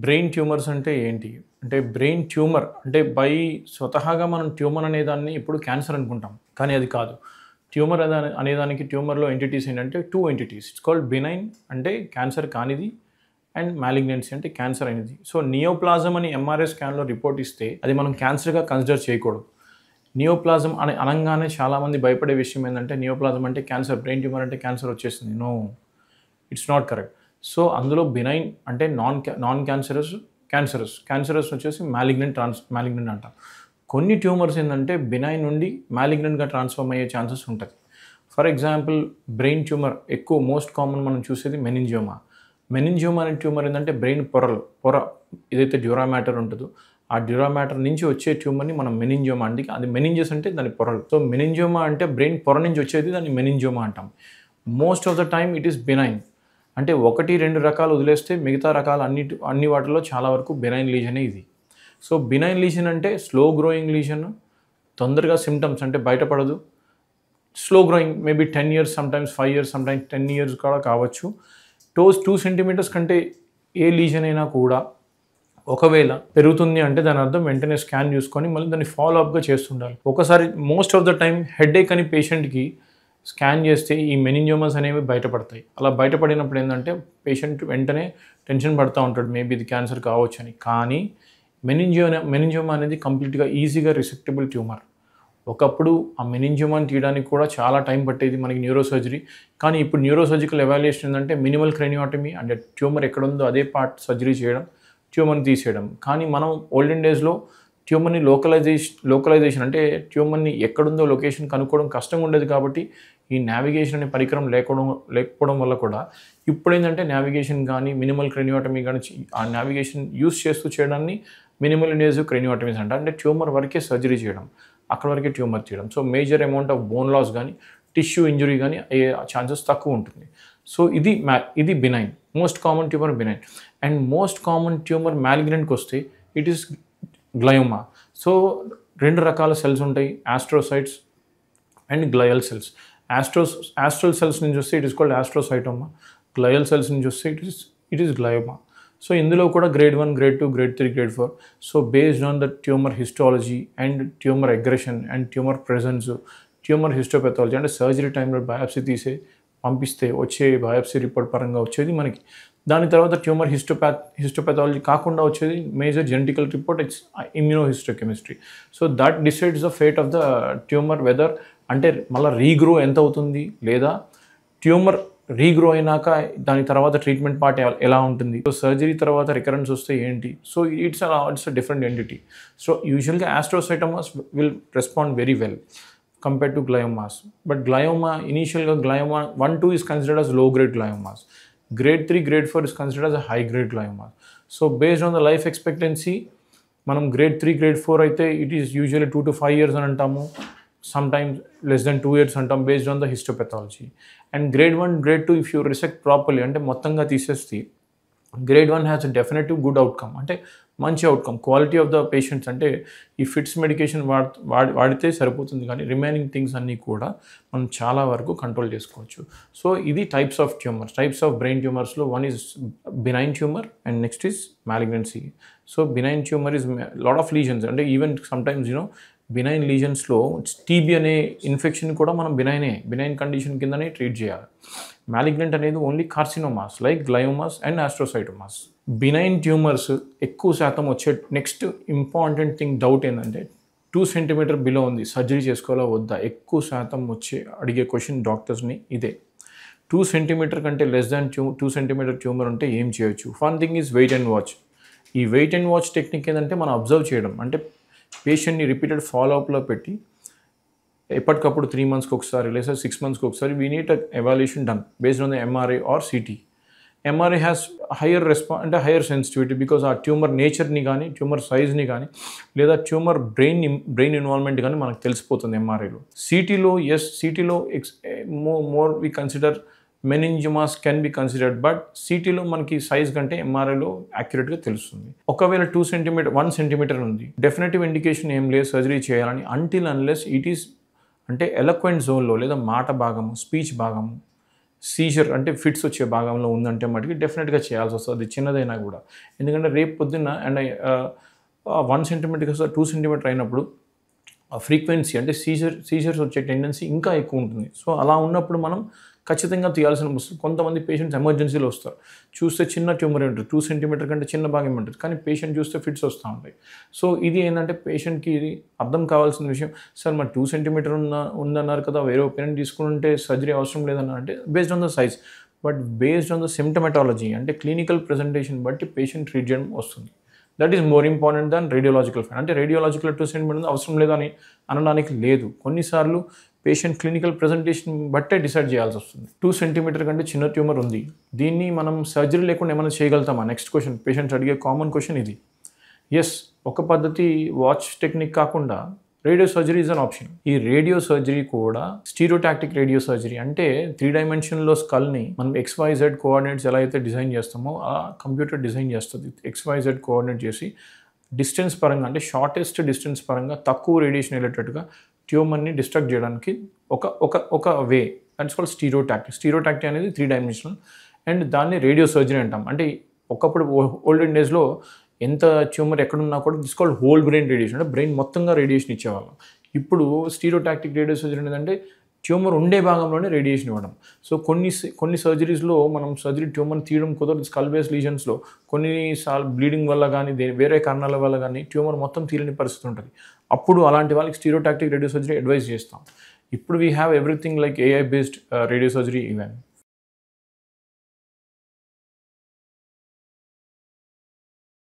Brain tumours అంటే ఏంటి? అంటే బ్రెయిన్ ట్యూమర్ అంటే స్వతహాగా మనం ట్యూమర్ అనేదాన్ని ఎప్పుడు క్యాన్సర్ అనుకుంటాం. కానీ అది కాదు. ట్యూమర్ అనేదానికి ట్యూమర్‌లో ఎంటిటీస్ ఏంటంటే 2 ఎంటిటీస్. ఇట్స్ కాల్డ్ బినైన్ అంటే క్యాన్సర్ కానిది అండ్ మాలిగ్నెన్సీ అంటే క్యాన్సర్ అయినది. సో, నియోప్లాజమ్ అని ఎంఆర్ఐ స్కాన్‌లో రిపోర్ట్ ఇస్తే అది మనం క్యాన్సర్‌గా కన్సిడర్ చేయకూడదు. నియోప్లాజమ్ అని అనంగానే చాలామంది భయపడే విషయం ఏందంటే నియోప్లాజమ్ అంటే క్యాన్సర్, బ్రెయిన్ ట్యూమర్ అంటే క్యాన్సర్ వచ్చేసింది. No. It's not correct. So, అందులో బినైన్ అంటే నాన్ క్యాన్సరస్ వచ్చేసి మాలిగ్నెంట్ అంటాం. కొన్ని ట్యూమర్స్ ఏందంటే బినైన్ నుండి మాలిగ్నెంట్‌గా ట్రాన్స్‌ఫార్మ్ అయ్యే ఛాన్సెస్ ఉంటది. ఫర్ ఎగ్జాంపుల్ బ్రెయిన్ ట్యూమర్ ఎక్కువ మోస్ట్ కామన్ మనం చూసేది మెనింజియోమా. మెనింజియోమా అనే ట్యూమర్ ఏందంటే బ్రెయిన్ పొర ఏదైతే డ్యూరా మ్యాటర్ ఉంటదో, ఆ డ్యూరా మ్యాటర్ నుంచి వచ్చే ట్యూమర్‌ని మనం మెనింజియోమా అండి. అది మెనింజెస్ అంటే దాని పొరలు. సో, మెనింజియోమా అంటే బ్రెయిన్ పొర నుంచి వచ్చేది దాన్ని మెనింజియోమా అంటాం. Most of the time it is benign. అంటే 1, 2 రకాలు వదిలేస్తే మిగతా రకాలు అన్ని వాటిల్లో చాలా వరకు బినైన్ లీజనే ఇది. సో, బినైన్ లీజన్ అంటే స్లో గ్రోయింగ్ లీజన్. తొందరగా సింప్టమ్స్ అంటే బయటపడదు. Slow growing maybe 10 years, sometimes 5 years, sometimes 10 years కూడా కావచ్చు. 2 సెంటీమీటర్స్ కంటే ఏ లీజన్ అయినా కూడా ఒకవేళ పెరుగుతుంది అంటే దాని అర్థం వెంటనే స్కాన్ చూసుకొని మళ్ళీ దాన్ని ఫాలో అప్‌గా చేస్తుండాలి. ఒకసారి most of the time headache అని పేషెంట్‌కి స్కాన్ చేస్తే ఈ మెనింజియోమాస్ అనేవి బయటపడతాయి. అలా బయటపడినప్పుడు ఏందంటే పేషెంట్ వెంటనే టెన్షన్ పడతా ఉంటాడు. మేబీ ఇది క్యాన్సర్ కావచ్చని. కానీ మెనింజియోమా అనేది కంప్లీట్‌గా ఈజీగా రిసెక్టబుల్ ట్యూమర్. ఒకప్పుడు ఆ మెనింజియోమాని తీయడానికి కూడా చాలా టైం పట్టేది మనకి న్యూరో సర్జరీ. కానీ ఇప్పుడు న్యూరో సర్జికల్ ఎవాల్యుయేషన్ ఏందంటే మినిమల్ క్రేనియోటమీ అంటే ట్యూమర్ ఎక్కడుందో అదే పార్ట్ సర్జరీ చేయడం, ట్యూమర్‌ని తీసేయడం. కానీ మనం ఓల్డెన్ డేస్‌లో ట్యూమర్‌ని లోకలైజేషన్ అంటే ట్యూమర్‌ని ఎక్కడుందో లొకేషన్ కనుక్కోవడం కష్టంగా ఉండేది కాబట్టి ఈ నావిగేషన్ అనే పరికరం లేకపోవడం వల్ల కూడా ఇప్పుడేందంటే నావిగేషన్ గానీ, మినిమల్ క్రేనియోటమీ గానీ ఆ నావిగేషన్ యూజ్ చేస్తూ చేయడాన్ని మినిమల్ ఇన్వేజివ్ క్రేనియోటమీస్ అంటారు. అంటే ట్యూమర్ వరకే సర్జరీ చేయడం. అక్కడ వరకే ట్యూమర్ తీయడం. So, major amount of bone loss గానీ, టిష్యూ ఇంజ్యూరీ గానీ అయ్యే ఛాన్సెస్ తక్కువ ఉంటుంది. సో, ఇది benign. Most common tumour benign. And most common tumour మాలిగ్నెంట్‌కొస్తే ఇట్ ఈస్ గ్లయోమా. సో, 2 రకాల సెల్స్ ఉంటాయి. Astrocytes and glial cells. Astral cells నుంచి వస్తే it is called astrocytoma. Glial cells నుంచి వస్తే ఇట్ ఈస్ గ్లయోమా. సో, ఇందులో కూడా grade 1, grade 2, grade 3, grade 4. So, based on the tumour histology and tumour aggression and tumour presence, tumour histopathology అంటే surgery టైంలో biopsy పంపిస్తే వచ్చే బయాప్సీ రిపోర్ట్ పరంగా వచ్చేది మనకి. దాని తర్వాత ట్యూమర్ హిస్టోపాథాలజీ కాకుండా వచ్చేది major genetical report it's immunohistochemistry. So, that decides the fate of the tumour whether అంటే మళ్ళీ రీగ్రో ఎంత అవుతుంది లేదా ట్యూమర్ రీగ్రో అయినాక దాని తర్వాత ట్రీట్మెంట్ పార్ట్ ఎలా ఉంటుంది. సో, సర్జరీ తర్వాత రికరెన్స్ వస్తే ఏంటి. So, it's a different entity. So, యూజువల్గా astrocytomas will respond very well compared to gliomas. But initially glioma 1, 2 is considered as low grade gliomas. Grade 3, grade 4 is considered as a high grade glioma. So, based on the life expectancy, మనం grade 3, grade 4 అయితే it is usually 2 to 5 years అని అంటాము. Sometimes less than 2 years అంటాం based on the histopathology. And grade 1, grade 2 if you resect properly అంటే మొత్తంగా తీసేస్తే grade 1 has a definitive good outcome అంటే మంచి outcome. Quality of the patients అంటే ఈ ఫిట్స్ మెడికేషన్ వాడితే సరిపోతుంది కానీ రిమైనింగ్ థింగ్స్ అన్నీ కూడా మనం చాలా వరకు కంట్రోల్ చేసుకోవచ్చు. సో, ఇది టైప్స్ ఆఫ్ బ్రెయిన్ ట్యూమర్స్లో one is benign tumour and next is malignancy. So, benign tumour is lot of lesions అంటే ఈవెన్ సమ్టైమ్స్ బినైన్ లీజన్స్లో టీబీ అనే ఇన్ఫెక్షన్ కూడా మనం బినైన్ కండిషన్ కిందనే ట్రీట్ చేయాలి. మాలిగ్నెంట్ అనేది only carcinomas like gliomas and astrocytomas. Benign tumours ఎక్కువ శాతం వచ్చే నెక్స్ట్ ఇంపార్టెంట్ థింగ్ డౌట్ ఏంటంటే 2 సెంటీమీటర్ బిలో ఉంది సర్జరీ చేసుకోవాలా వద్దా. ఎక్కువ శాతం అడిగే క్వశ్చన్ డాక్టర్స్ని ఇదే. 2 సెంటీమీటర్ కంటే లెస్ దాన్ 2 సెంటీమీటర్ ట్యూమర్ ఉంటే ఏం చేయొచ్చు. One thing is wait and watch. ఈ వెయిట్ అండ్ వాచ్ టెక్నిక్ ఏంటంటే మనం అబ్జర్వ్ చేయడం అంటే పేషెంట్ని రిపీటెడ్ ఫాలోఅప్లో పెట్టి ఎప్పటికప్పుడు 3 మంత్స్కి ఒకసారి లేదా 6 మంత్స్కి ఒకసారి we need evaluation done based on the MRI or CT. MRI has higher sensitivity because ఆ ట్యూమర్ నేచర్ని కానీ ట్యూమర్ సైజ్ని కానీ లేదా ట్యూమర్ బ్రెయిన్ ఇన్వాల్వ్మెంట్ కానీ మనకు తెలిసిపోతుంది ఎంఆర్ఐలో. సిటీలో more we consider meningiomas can be considered but సిటీలో మనకి సైజ్ కంటే ఎంఆర్ఐలో యాక్యురేట్గా తెలుస్తుంది. ఒకవేళ 1 సెంటీమీటర్ ఉంది డెఫినెటివ్ ఇండికేషన్ ఏం లేదు సర్జరీ చేయాలని అంటిల్ అన్లెస్ ఇట్ ఈస్ అంటే ఎలక్వెంట్ జోన్లో లేదా మాట భాగము స్పీచ్ భాగము సీజర్ అంటే ఫిట్స్ వచ్చే భాగంలో ఉందంటే మటుకు డెఫినెట్గా చేయాల్సి వస్తుంది, అది చిన్నదైనా కూడా. ఎందుకంటే రేపు పొద్దున్న అండ్ 1 సెంటీమీటర్ కాస్త 2 సెంటీమీటర్ అయినప్పుడు ఫ్రీక్వెన్సీ అంటే సీజర్స్ వచ్చే టెండెన్సీ ఇంకా ఎక్కువ ఉంటుంది. సో అలా ఉన్నప్పుడు మనం ఖచ్చితంగా తీయాల్సిన వస్తుంది. కొంతమంది పేషెంట్స్ ఎమర్జెన్సీలో వస్తారు, చూస్తే చిన్న ట్యూమర్ ఉంటుంది, 2 సెంటీమీటర్ కంటే చిన్న భాగం ఉంటుంది, కానీ పేషెంట్ చూస్తే ఫిట్స్ వస్తూ ఉంటాయి. సో ఇది ఏంటంటే పేషెంట్కి ఇది అర్థం కావాల్సిన విషయం. సార్ మరి 2 సెంటీమీటర్ ఉందన్నారు కదా, వేరే ఒపీనియన్ తీసుకుంటే సర్జరీ అవసరం లేదన్నా అంటే based on the size, but based on the symptomatology అంటే క్లినికల్ ప్రెజెంటేషన్ బట్టి పేషెంట్ ట్రీట్ చేయడం వస్తుంది. That is more important than radiological fine. అంటే రేడియోలాజికల్ 2 సెంటీమీటర్ అవసరం లేదని అనడానికి లేదు. కొన్నిసార్లు పేషెంట్ క్లినికల్ ప్రెజెంటేషన్ బట్టే డిసైడ్ చేయాల్సి వస్తుంది. 2 సెంటీమీటర్ కంటే చిన్న ట్యూమర్ ఉంది, దీన్ని మనం సర్జరీ లేకుండా ఏమైనా చేయగలుగుతామా? నెక్స్ట్ క్వశ్చన్, పేషెంట్స్ అడిగే కామన్ క్వశ్చన్ ఇది. ఎస్, ఒక పద్ధతి వాచ్ టెక్నిక్ కాకుండా radio surgery is an option. ఈ రేడియో సర్జరీ కూడా స్టీరియోటాక్టిక్ రేడియో సర్జరీ అంటే 3 డైమెన్షన్లో స్కల్ని మనం XYZ కోఆర్డినేట్స్ ఎలా అయితే డిజైన్ చేస్తామో ఆ కంప్యూటర్ డిజైన్ చేస్తుంది. XYZ కోఆర్డినేట్ చేసి డిస్టెన్స్ పరంగా అంటే షార్టెస్ట్ డిస్టెన్స్ పరంగా తక్కువ రేడియేషన్ వెళ్ళేటట్టుగా ట్యూమర్ని డిస్ట్రక్ట్ చేయడానికి ఒక వే, దట్స్ కాల్డ్ స్టీరియోటాక్టిక్. స్టీరియోటాక్టిక్ అనేది 3 డైమెన్షనల్ అండ్ దాన్ని రేడియో సర్జరీ అంటాం. అంటే ఒకప్పుడు ఓల్డెన్ డేస్లో ఎంత ట్యూమర్ ఎక్కడున్నా కూడా this called whole brain radiation, అంటే బ్రెయిన్ మొత్తంగా రేడియేషన్ ఇచ్చేవాళ్ళం. ఇప్పుడు స్టీరియోటాక్టిక్ రేడియో సర్జరీ ఏంటంటే ట్యూమర్ ఉండే భాగంలోనే రేడియేషన్ ఇవ్వడం. సో కొన్ని సర్జరీస్లో మనం సర్జరీ ట్యూమర్ తీయడం కుదరదు. స్కల్ బేస్ లీజన్స్లో కొన్నిసార్లు బ్లీడింగ్ వల్ల కానీ వేరే కారణాల వల్ల కానీ ట్యూమర్ మొత్తం తీయని పరిస్థితి ఉంటుంది. అప్పుడు అలాంటి వాళ్ళకి స్టీరియోటాక్టిక్ రేడియో సర్జరీ అడ్వైస్ చేస్తాం. ఇప్పుడు we have everything like AI based radio surgery even.